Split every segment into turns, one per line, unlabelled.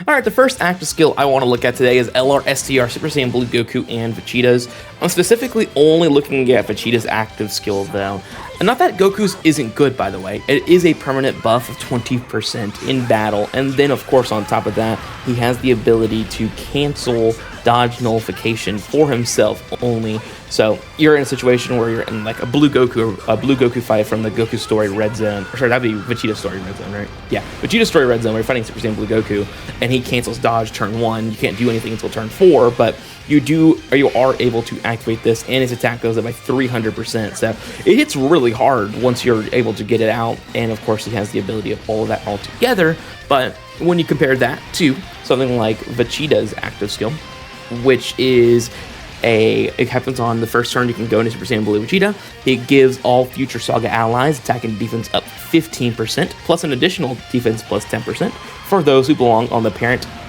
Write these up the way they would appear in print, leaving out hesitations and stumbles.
Alright, the first active skill I want to look at today is LR STR Super Saiyan Blue Goku and Vegeta's. I'm specifically only looking at Vegeta's active skill though. And not that Goku's isn't good, by the way. It is a permanent buff of 20% in battle, and then of course on top of that, he has the ability to cancel dodge nullification for himself only. So you're in a situation where you're in like a blue Goku fight from the Goku Story Red Zone. Or sorry, that'd be Vegeta Story Red Zone, right? Yeah, Vegeta Story Red Zone where you're fighting Super Saiyan Blue Goku, and he cancels dodge turn 1. You can't do anything until turn 4, but you are able to activate this, and his attack goes up by 300%. So it hits really hard once you're able to get it out, and of course he has the ability of all of that all together. But when you compare that to something like Vegeta's active skill, which is it happens on the first turn, you can go into Super Saiyan Blue Vegeta. It gives all future Saga allies attack and defense up 15%, plus an additional defense plus 10% for those who belong on the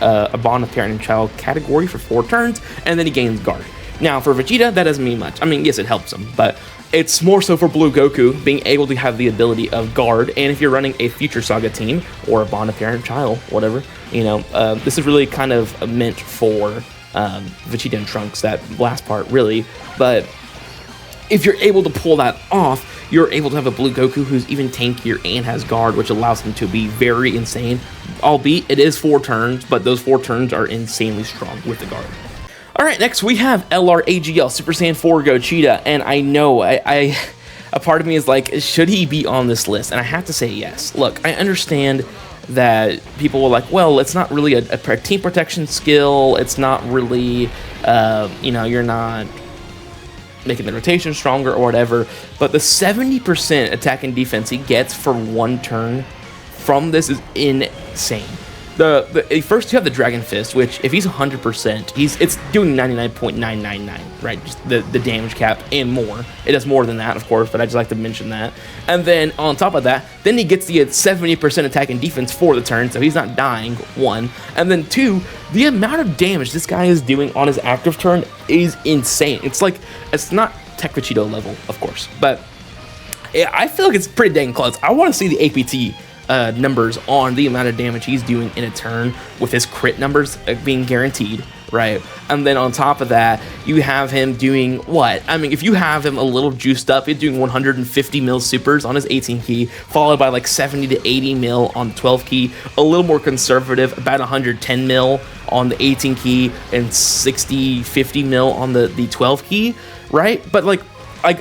a bond of parent and child category for 4 turns, and then he gains guard. Now for Vegeta, that doesn't mean much. I mean, yes, it helps him, but it's more so for Blue Goku being able to have the ability of guard, and if you're running a future Saga team or a bond of parent and child, whatever, you know, this is really kind of meant for Vegeta and Trunks, that last part really. But if you're able to pull that off, you're able to have a Blue Goku who's even tankier and has guard, which allows him to be very insane. Albeit it is 4 turns, but those 4 turns are insanely strong with the guard. Alright, next we have LR AGL Super Saiyan 4 Gogeta, and I know a part of me is like, should he be on this list? And I have to say yes. Look, I understand that people were like, well, it's not really a team protection skill, it's not really, you know, you're not making the rotation stronger or whatever, but the 70% attack and defense he gets for 1 turn from this is insane. First you have the Dragon Fist, which if he's 100%, it's doing 99.999, right? Just the damage cap and more. It does more than that, of course, but I just like to mention that. And then on top of that, then he gets the 70% attack and defense for the turn, so he's not dying, 1. And then 2, the amount of damage this guy is doing on his active turn is insane. It's like, it's not Tech Vegeta level, of course, but I feel like it's pretty dang close. I want to see the APT numbers on the amount of damage he's doing in a turn with his crit numbers being guaranteed, right? And then on top of that, you have him doing what? I mean, if you have him a little juiced up, he's doing 150 mil supers on his 18 key, followed by like 70 to 80 mil on the 12 key, a little more conservative, about 110 mil on the 18 key, and 50 mil on the 12 key, right? But like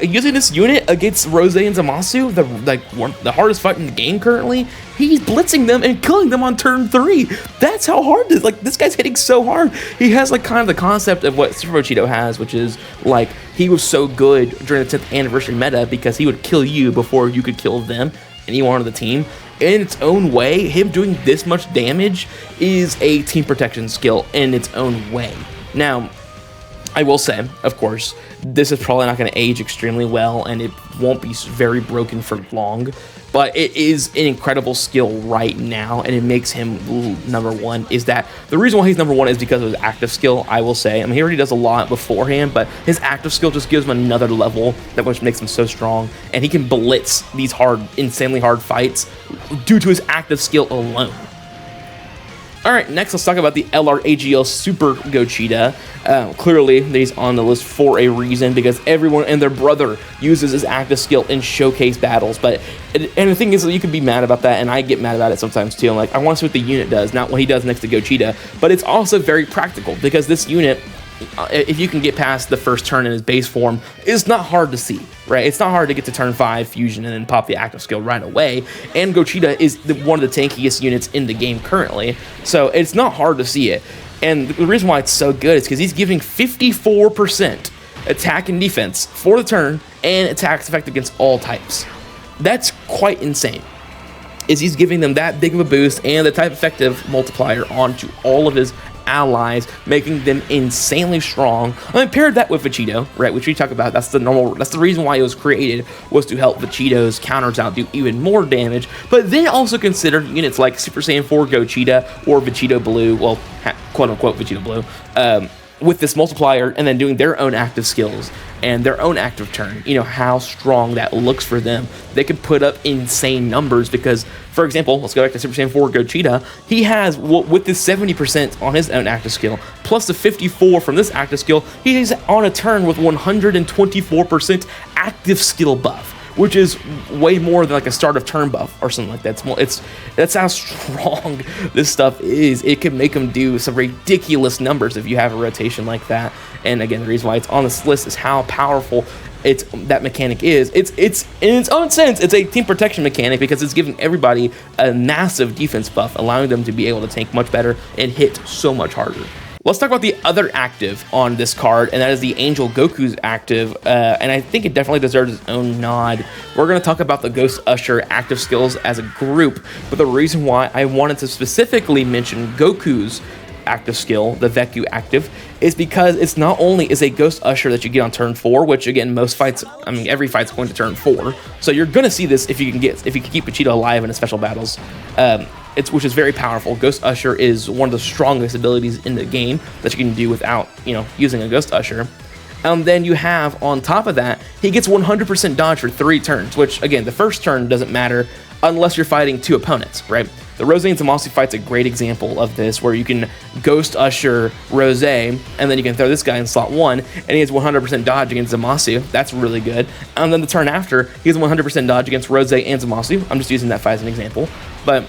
using this unit against Rose and Zamasu, the hardest fight in the game currently, he's blitzing them and killing them on turn 3. That's how hard this, like, this guy's hitting so hard. He has like kind of the concept of what Super Vegeta has, which is like, he was so good during the 10th anniversary meta because he would kill you before you could kill them, anyone on the team. In its own way, him doing this much damage is a team protection skill in its own way. Now, I will say, of course, this is probably not going to age extremely well, and it won't be very broken for long, but it is an incredible skill right now, and it makes him number 1. Is that the reason why he's number 1 is because of his active skill, I will say. I mean, he already does a lot beforehand, but his active skill just gives him another level that which makes him so strong, and he can blitz these insanely hard fights due to his active skill alone. Alright, next let's talk about the LR AGL Super Gogeta. Clearly, he's on the list for a reason, because everyone and their brother uses his active skill in showcase battles. And the thing is, you can be mad about that, and I get mad about it sometimes too. I'm like, I want to see what the unit does, not what he does next to Gogeta. But it's also very practical, because this unit, if you can get past the first turn in his base form, it's not hard to see, right? It's not hard to get to turn 5 fusion and then pop the active skill right away. And Gogeta is one of the tankiest units in the game currently, so it's not hard to see it. And the reason why it's so good is because he's giving 54% attack and defense for the turn, and attacks effect against all types. That's quite insane. Is he's giving them that big of a boost and the type effective multiplier onto all of his allies, making them insanely strong. I mean, paired that with Vegeta, right, which we talk about, that's the reason why it was created, was to help Vegeta's counters out do even more damage. But then also consider units like Super Saiyan 4 Gogeta or Vegeta Blue, well, quote-unquote Vegeta Blue, with this multiplier and then doing their own active skills and their own active turn, you know, how strong that looks for them. They could put up insane numbers because, for example, let's go back to Super Saiyan 4 Gogeta. He has, with this 70% on his own active skill, plus the 54 from this active skill, he's on a turn with 124% active skill buff, which is way more than like a start of turn buff or something like that. That's how strong this stuff is. It can make them do some ridiculous numbers if you have a rotation like that. And again, the reason why it's on this list is how powerful that mechanic is. It's in its own sense, it's a team protection mechanic because it's giving everybody a massive defense buff, allowing them to be able to tank much better and hit so much harder. Let's talk about the other active on this card, and that is the Angel Goku's active, and I think it definitely deserves its own nod. We're going to talk about the Ghost Usher active skills as a group, but the reason why I wanted to specifically mention Goku's active skill, the Veku active, is because it's not only is a Ghost Usher that you get on turn 4, which again, most fights, I mean, every fight's going to turn 4, so you're going to see this if you can keep Vegeta alive in the special battles. Which is very powerful. Ghost Usher is one of the strongest abilities in the game that you can do without, you know, using a Ghost Usher. Then you have, on top of that, he gets 100% dodge for 3 turns, which, again, the first turn doesn't matter unless you're fighting 2 opponents, right? The Rose and Zamasu fight's a great example of this, where you can Ghost Usher Rose, and then you can throw this guy in slot 1, and he has 100% dodge against Zamasu. That's really good. And then the turn after, he has 100% dodge against Rose and Zamasu. I'm just using that fight as an example. But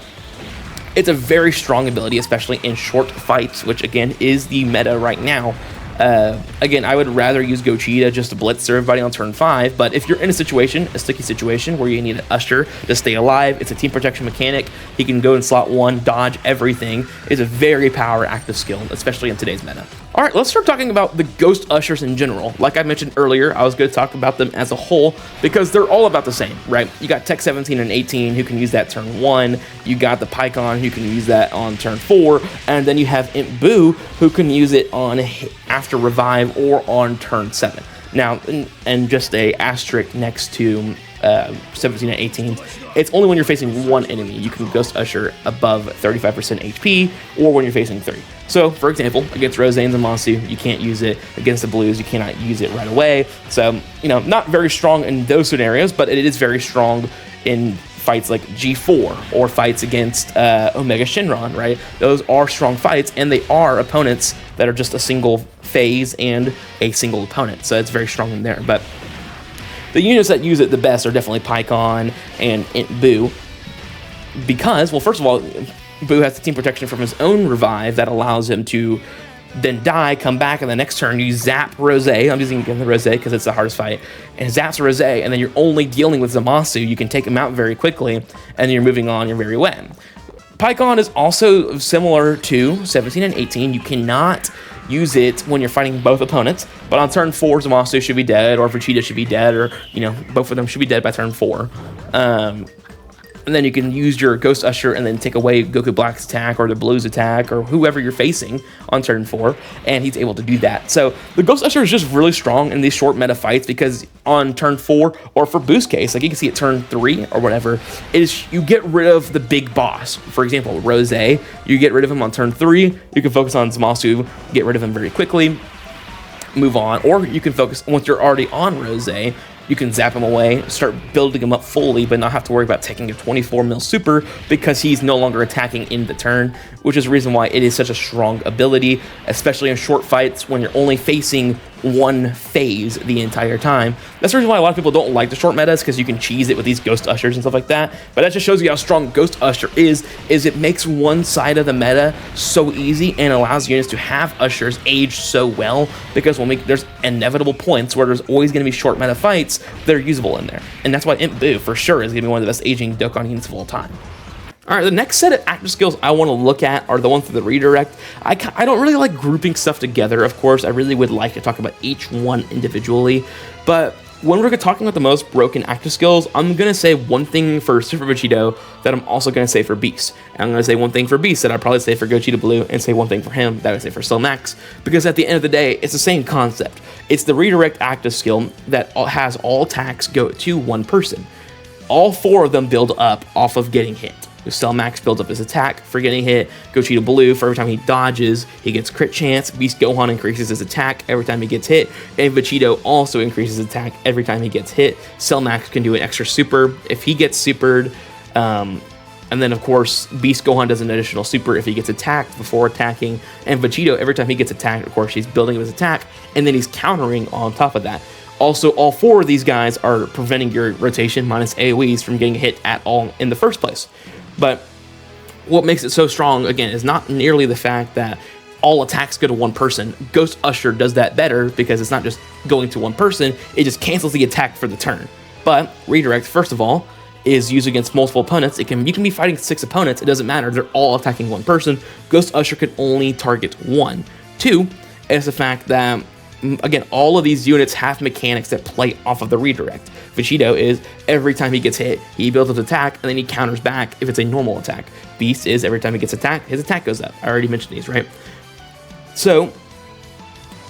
it's a very strong ability, especially in short fights, which again is the meta right now. Again, I would rather use Gogeta just to blitz everybody on turn 5, but if you're in a sticky situation where you need an Usher to stay alive, it's a team protection mechanic, he can go in slot 1, dodge everything. It's a very power active skill, especially in today's meta. Alright, let's start talking about the Ghost Ushers in general. Like I mentioned earlier, I was going to talk about them as a whole because they're all about the same, right? You got Tech 17 and 18 who can use that turn 1, you got the Pycon who can use that on turn 4, and then you have Imp Boo who can use it on after revive or on turn 7. Now, and just a asterisk next to 17 and 18, it's only when you're facing one enemy you can Ghost Usher above 35% HP, or when you're facing 3. So, for example, against Rose and Zamasu, you can't use it. Against the Blues, you cannot use it right away. So, you know, not very strong in those scenarios, but it is very strong in fights like G4 or fights against Omega Shenron, right? Those are strong fights, and they are opponents that are just a single phase and a single opponent. So it's very strong in there. But the units that use it the best are definitely Pycon and Imp Boo, because, well, first of all, Boo has the team protection from his own revive that allows him to then die, come back, and the next turn you zap Rose. I'm using again the Rose because it's the hardest fight, and zaps Rose, and then you're only dealing with Zamasu. You can take him out very quickly, and you're moving on your merry way. Pycon is also similar to 17 and 18. You cannot use it when you're fighting both opponents, but on turn 4, Zamasu should be dead, or Vegeta should be dead, or, you know, both of them should be dead by turn 4. And then you can use your Ghost Usher and then take away Goku Black's attack or the Blue's attack or whoever you're facing on turn 4, and he's able to do that. So the Ghost Usher is just really strong in these short meta fights because on turn 4, or for Boost case, like you can see at turn 3 or whatever, is you get rid of the big boss. For example, Rose, you get rid of him on turn 3, you can focus on Zamasu, get rid of him very quickly, move on, or you can focus, once you're already on Rose, you can zap him away, start building him up fully, but not have to worry about taking a 24 mil super because he's no longer attacking in the turn, which is the reason why it is such a strong ability, especially in short fights when you're only facing one phase the entire time. That's the reason why a lot of people don't like the short metas, because you can cheese it with these Ghost Ushers and stuff like that. But that just shows you how strong Ghost Usher is it makes one side of the meta so easy and allows units to have Ushers age so well, because there's inevitable points where there's always going to be short meta fights that are usable in there. And that's why Imp Boo for sure is going to be one of the best aging Dokkan units of all time. Alright, the next set of active skills I want to look at are the ones for the redirect. I don't really like grouping stuff together, of course. I really would like to talk about each one individually. But when we're talking about the most broken active skills, I'm going to say one thing for Super Vegeta that I'm also going to say for Beast. And I'm going to say one thing for Beast that I'd probably say for Gogeta Blue, and say one thing for him that I would say for Cell Max. Because at the end of the day, it's the same concept. It's the redirect active skill that has all attacks go to one person. All 4 of them build up off of getting hit. Cell Max builds up his attack for getting hit. Gogeta Blue, for every time he dodges, he gets crit chance. Beast Gohan increases his attack every time he gets hit. And Vegeta also increases his attack every time he gets hit. Cell Max can do an extra super if he gets supered. And then, of course, Beast Gohan does an additional super if he gets attacked before attacking. And Vegeta, every time he gets attacked, of course, he's building up his attack, and then he's countering on top of that. Also, all four of these guys are preventing your rotation minus AoEs from getting hit at all in the first place. But what makes it so strong, again, is not nearly the fact that all attacks go to one person. Ghost Usher does that better because it's not just going to one person, it just cancels the attack for the turn. But Redirect, first of all, is used against multiple opponents. You can be fighting 6 opponents, it doesn't matter, they're all attacking one person. Ghost Usher can only target one. 2 is the fact that, again, all of these units have mechanics that play off of the redirect. Vegeta is, every time he gets hit, he builds up his attack, and then he counters back if it's a normal attack. Beast is, every time he gets attacked, his attack goes up. I already mentioned these, right? So,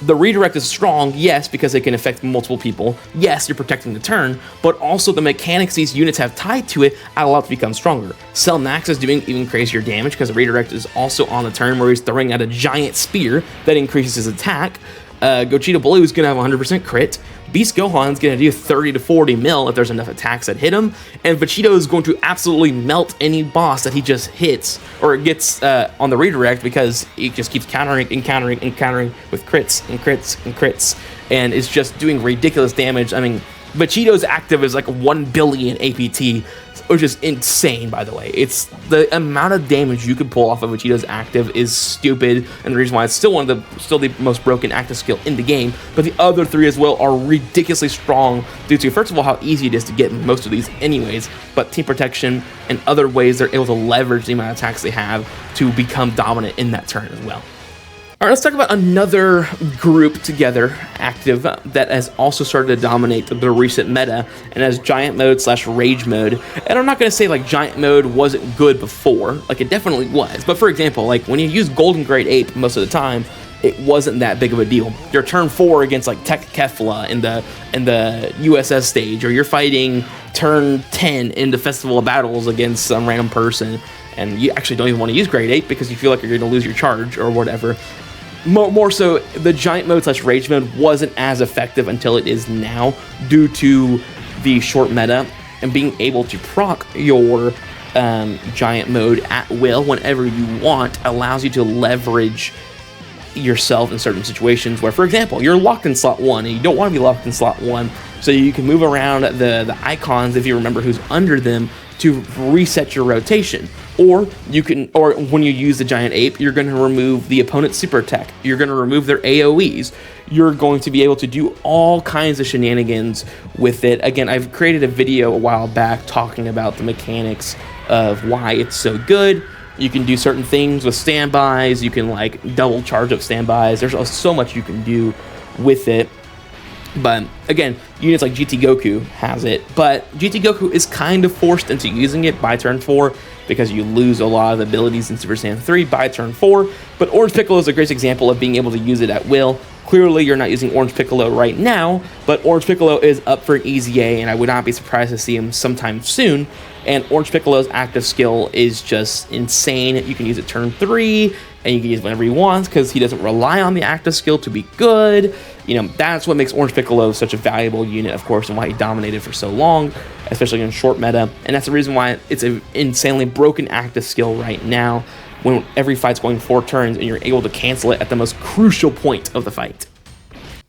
the redirect is strong, yes, because it can affect multiple people. Yes, you're protecting the turn, but also the mechanics these units have tied to it allow it to become stronger. Cell Max is doing even crazier damage because the redirect is also on the turn where he's throwing out a giant spear that increases his attack. Gogeta Blue is going to have 100% crit. Beast Gohan is going to do 30 to 40 mil if there's enough attacks that hit him. And Vegeta is going to absolutely melt any boss that he just hits or gets on the redirect because he just keeps countering and countering and countering with crits and crits and crits. And it's just doing ridiculous damage. I mean, Vegeta's active is like 1 billion APT, which is insane, by the way. It's the amount of damage you can pull off of Vegeta's active is stupid, and the reason why it's still the most broken active skill in the game. But the other 3 as well are ridiculously strong due to, first of all, how easy it is to get most of these anyways, but team protection and other ways they're able to leverage the amount of attacks they have to become dominant in that turn as well. All right, let's talk about another group together, active, that has also started to dominate the recent meta, and has Giant Mode / Rage Mode. And I'm not going to say like Giant Mode wasn't good before, like it definitely was. But for example, like when you use Golden Great Ape most of the time, it wasn't that big of a deal. Your turn 4 against like Tech Kefla in the USS stage, or you're fighting turn 10 in the Festival of Battles against some random person, and you actually don't even want to use Great Ape because you feel like you're going to lose your charge or whatever. More so, the Giant Mode / Rage Mode wasn't as effective until it is now due to the short meta and being able to proc your Giant Mode at will whenever you want allows you to leverage yourself in certain situations where, for example, you're locked in slot 1 and you don't want to be locked in slot 1, so you can move around the icons if you remember who's under them to reset your rotation. Or when you use the Giant Ape, you're going to remove the opponent's super attack. You're going to remove their AoEs. You're going to be able to do all kinds of shenanigans with it. Again, I've created a video a while back talking about the mechanics of why it's so good. You can do certain things with standbys. You can like double charge up standbys. There's so much you can do with it. But again, units like GT Goku has it, but GT Goku is kind of forced into using it by turn 4 because you lose a lot of abilities in Super Saiyan 3 by turn 4. But Orange Piccolo is a great example of being able to use it at will. Clearly, you're not using Orange Piccolo right now, but Orange Piccolo is up for an easy A, and I would not be surprised to see him sometime soon. And Orange Piccolo's active skill is just insane. You can use it turn 3, and you can use it whenever he wants because he doesn't rely on the active skill to be good. You know, that's what makes Orange Piccolo such a valuable unit, of course, and why he dominated for so long, especially in short meta. And that's the reason why it's an insanely broken active skill right now when every fight's going 4 turns and you're able to cancel it at the most crucial point of the fight.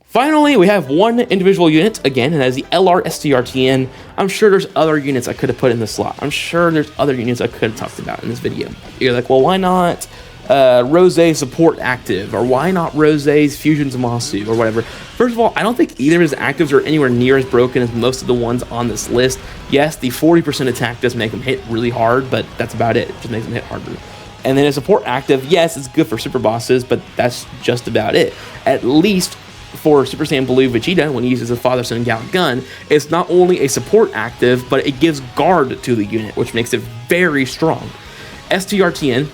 Finally, we have one individual unit, again, and that is the STR Tien. I'm sure there's other units I could have put in the slot. I'm sure there's other units I could have talked about in this video. You're like, well, why not Rose support active, or why not Rose's Fusion Zamasu, or whatever? First of all, I don't think either of his actives are anywhere near as broken as most of the ones on this list. Yes, the 40% attack does make him hit really hard, but that's about it. It just makes him hit harder. And then his support active, yes, it's good for super bosses, but that's just about it. At least for Super Saiyan Blue Vegeta, when he uses his Father Son Gallant Gun, it's not only a support active, but it gives guard to the unit, which makes it very strong. STR Tien,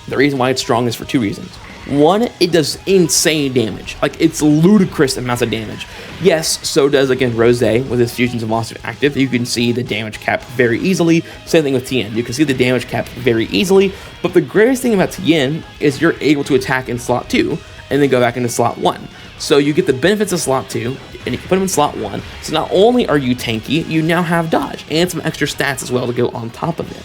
the reason why it's strong is for 2 reasons. One, it does insane damage. Like, it's ludicrous amounts of damage. Yes, so does, again, Rose with his Fusions of Monster active. You can see the damage cap very easily. Same thing with Tien. You can see the damage cap very easily. But the greatest thing about Tien is you're able to attack in slot 2 and then go back into slot 1. So you get the benefits of slot 2, and you can put them in slot 1. So not only are you tanky, you now have dodge and some extra stats as well to go on top of it.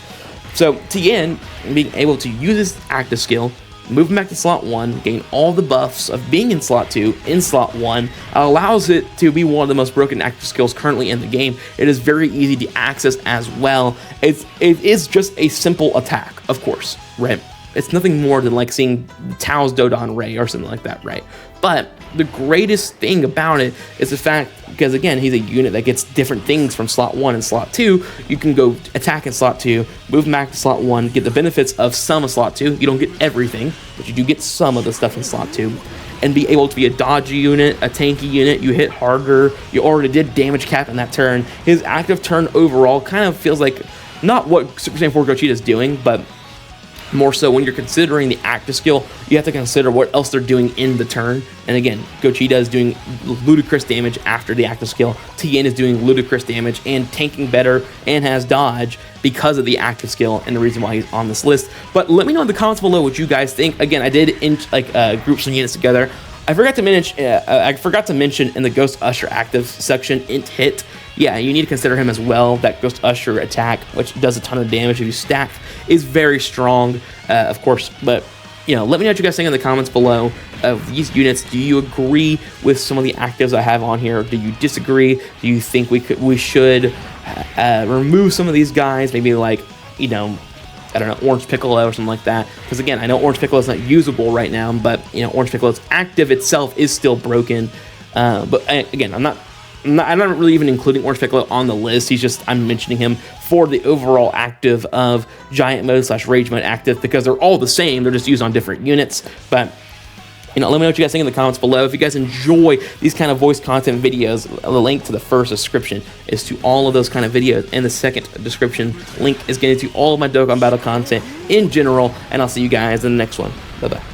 So Tien, being able to use his active skill, move him back to slot 1, gain all the buffs of being in slot 2, in slot 1, allows it to be one of the most broken active skills currently in the game. It is very easy to access as well. It is just a simple attack, of course, right? It's nothing more than like seeing Tao's Dodon Ray or something like that, right? But the greatest thing about it is the fact, because again, he's a unit that gets different things from slot 1 and slot 2. You can go attack in slot 2, move back to slot 1, get the benefits of some of slot 2. You don't get everything, but you do get some of the stuff in slot 2. And be able to be a dodgy unit, a tanky unit. You hit harder. You already did damage cap in that turn. His active turn overall kind of feels like not what Super Saiyan 4 Gogeta is doing, but more so when you're considering the active skill, you have to consider what else they're doing in the turn. And again, Gogeta is doing ludicrous damage after the active skill. Tien is doing ludicrous damage and tanking better and has dodge because of the active skill and the reason why he's on this list. But let me know in the comments below what you guys think. Again, I did group some units together. I forgot to mention in the Ghost Usher active section, int hit. Yeah, you need to consider him as well. That Ghost Usher attack, which does a ton of damage if you stack, is very strong, of course. But, you know, let me know what you guys think in the comments below of these units. Do you agree with some of the actives I have on here? Do you disagree? Do you think we should remove some of these guys? Maybe like, you know, I don't know, Orange Piccolo or something like that. Because again, I know Orange Piccolo is not usable right now, but you know, Orange Piccolo's active itself is still broken. But again, I'm not really even including Orange Piccolo on the list. I'm mentioning him for the overall active of Giant Mode / Rage Mode active because they're all the same. They're just used on different units. But you know, let me know what you guys think in the comments below. If you guys enjoy these kind of voice content videos, the link to the first description is to all of those kind of videos, and the second description link is getting to all of my Dokkan Battle content in general, and I'll see you guys in the next one. Bye-bye.